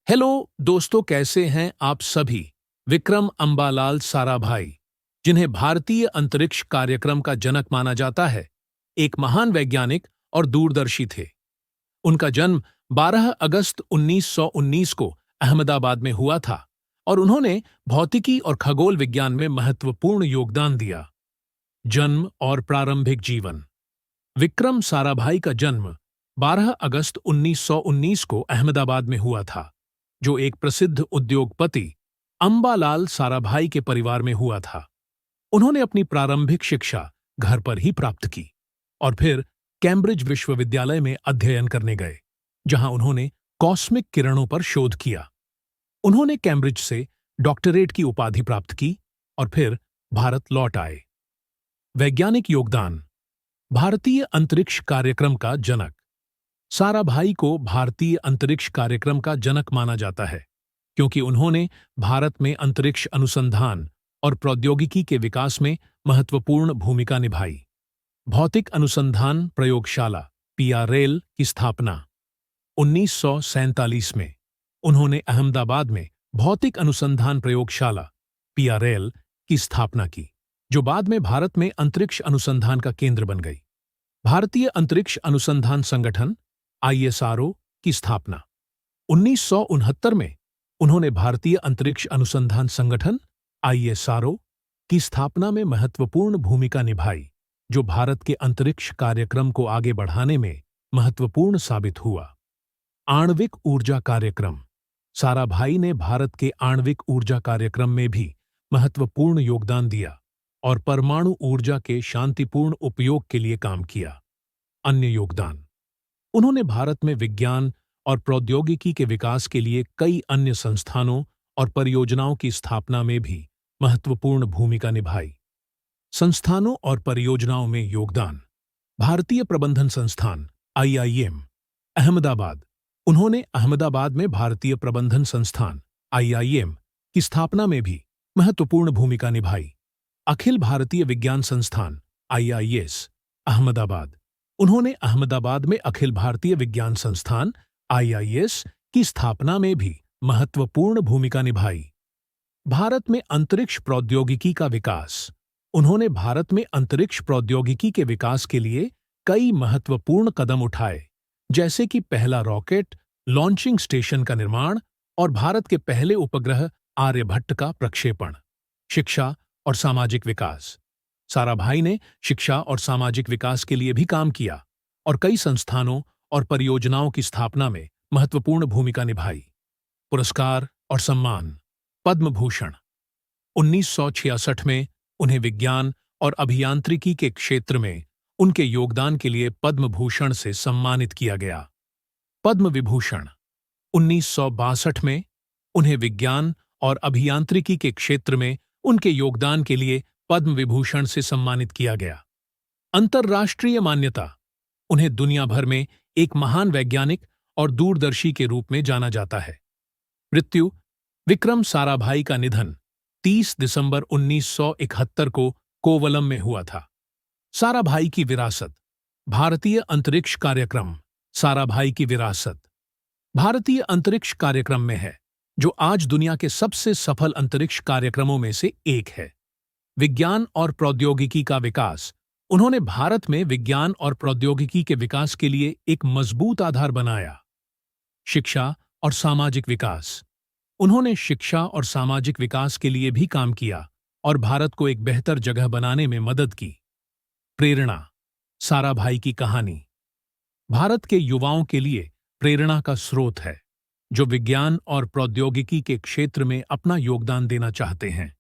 Hello दोस्तों, कैसे हैं आप सभी। विक्रम अंबालाल साराभाई, जिन्हें भारतीय अंतरिक्ष कार्यक्रम का जनक माना जाता है, एक महान वैज्ञानिक और दूरदर्शी थे। उनका जन्म 12 अगस्त 1919 को अहमदाबाद में हुआ था और उन्होंने भौतिकी और खगोल विज्ञान में महत्वपूर्ण योगदान दिया। जन्म और प्रारंभिक जीवन। विक्रम साराभाई का जन्म 12 अगस्त 1919 को अहमदाबाद में हुआ था, जो एक प्रसिद्ध उद्योगपति अंबालाल साराभाई के परिवार में हुआ था। उन्होंने अपनी प्रारंभिक शिक्षा घर पर ही प्राप्त की और फिर कैम्ब्रिज विश्वविद्यालय में अध्ययन करने गए, जहां उन्होंने कॉस्मिक किरणों पर शोध किया। उन्होंने कैम्ब्रिज से डॉक्टरेट की उपाधि प्राप्त की और फिर भारत लौट आए। वैज्ञानिक योगदान। भारतीय अंतरिक्ष कार्यक्रम का जनक। साराभाई को भारतीय अंतरिक्ष कार्यक्रम का जनक माना जाता है क्योंकि उन्होंने भारत में अंतरिक्ष अनुसंधान और प्रौद्योगिकी के विकास में महत्वपूर्ण भूमिका निभाई। भौतिक अनुसंधान प्रयोगशाला (पीआरएल) की स्थापना 1947 में उन्होंने अहमदाबाद में भौतिक अनुसंधान प्रयोगशाला (पीआरएल) की स्थापना की, जो बाद में भारत में अंतरिक्ष अनुसंधान का केंद्र बन गई। भारतीय अंतरिक्ष अनुसंधान संगठन (आईएसआरओ) की स्थापना 1969 में उन्होंने भारतीय अंतरिक्ष अनुसंधान संगठन (आईएसआरओ) की स्थापना में महत्वपूर्ण भूमिका निभाई, जो भारत के अंतरिक्ष कार्यक्रम को आगे बढ़ाने में महत्वपूर्ण साबित हुआ। आणविक ऊर्जा कार्यक्रम। साराभाई ने भारत के आणविक ऊर्जा कार्यक्रम में भी महत्वपूर्ण योगदान दिया और परमाणु ऊर्जा के शांतिपूर्ण उपयोग के लिए काम किया। अन्य योगदान। उन्होंने भारत में विज्ञान और प्रौद्योगिकी के विकास के लिए कई अन्य संस्थानों और परियोजनाओं की स्थापना में भी महत्वपूर्ण भूमिका निभाई। संस्थानों और परियोजनाओं में योगदान। भारतीय प्रबंधन संस्थान (आईआईएम) अहमदाबाद। उन्होंने अहमदाबाद में भारतीय प्रबंधन संस्थान (आईआईएम) की स्थापना में भी महत्वपूर्ण भूमिका निभाई। अखिल भारतीय विज्ञान संस्थान (आईआईएस) अहमदाबाद। उन्होंने अहमदाबाद में अखिल भारतीय विज्ञान संस्थान (आईआईएस) की स्थापना में भी महत्वपूर्ण भूमिका निभाई। भारत में अंतरिक्ष प्रौद्योगिकी का विकास। उन्होंने भारत में अंतरिक्ष प्रौद्योगिकी के विकास के लिए कई महत्वपूर्ण कदम उठाए, जैसे कि पहला रॉकेट लॉन्चिंग स्टेशन का निर्माण और भारत के पहले उपग्रह आर्यभट्ट का प्रक्षेपण। शिक्षा और सामाजिक विकास। साराभाई ने शिक्षा और सामाजिक विकास के लिए भी काम किया और कई संस्थानों और परियोजनाओं की स्थापना में महत्वपूर्ण भूमिका निभाई। पुरस्कार और सम्मान। पद्म भूषण। 1966 में उन्हें विज्ञान और अभियांत्रिकी के क्षेत्र में उनके योगदान के लिए पद्म भूषण से सम्मानित किया गया। पद्म विभूषण। 1962 में उन्हें विज्ञान और अभियांत्रिकी के क्षेत्र में उनके योगदान के लिए पद्म विभूषण से सम्मानित किया गया। अंतर्राष्ट्रीय मान्यता। उन्हें दुनिया भर में एक महान वैज्ञानिक और दूरदर्शी के रूप में जाना जाता है। मृत्यु। विक्रम साराभाई का निधन 30 दिसंबर 1971 को कोवलम में हुआ था। साराभाई की विरासत। भारतीय अंतरिक्ष कार्यक्रम। साराभाई की विरासत भारतीय अंतरिक्ष कार्यक्रम में है, जो आज दुनिया के सबसे सफल अंतरिक्ष कार्यक्रमों में से एक है। विज्ञान और प्रौद्योगिकी का विकास। उन्होंने भारत में विज्ञान और प्रौद्योगिकी के विकास के लिए एक मजबूत आधार बनाया। शिक्षा और सामाजिक विकास। उन्होंने शिक्षा और सामाजिक विकास के लिए भी काम किया और भारत को एक बेहतर जगह बनाने में मदद की। प्रेरणा। साराभाई की कहानी भारत के युवाओं के लिए प्रेरणा का स्रोत है, जो विज्ञान और प्रौद्योगिकी के क्षेत्र में अपना योगदान देना चाहते हैं।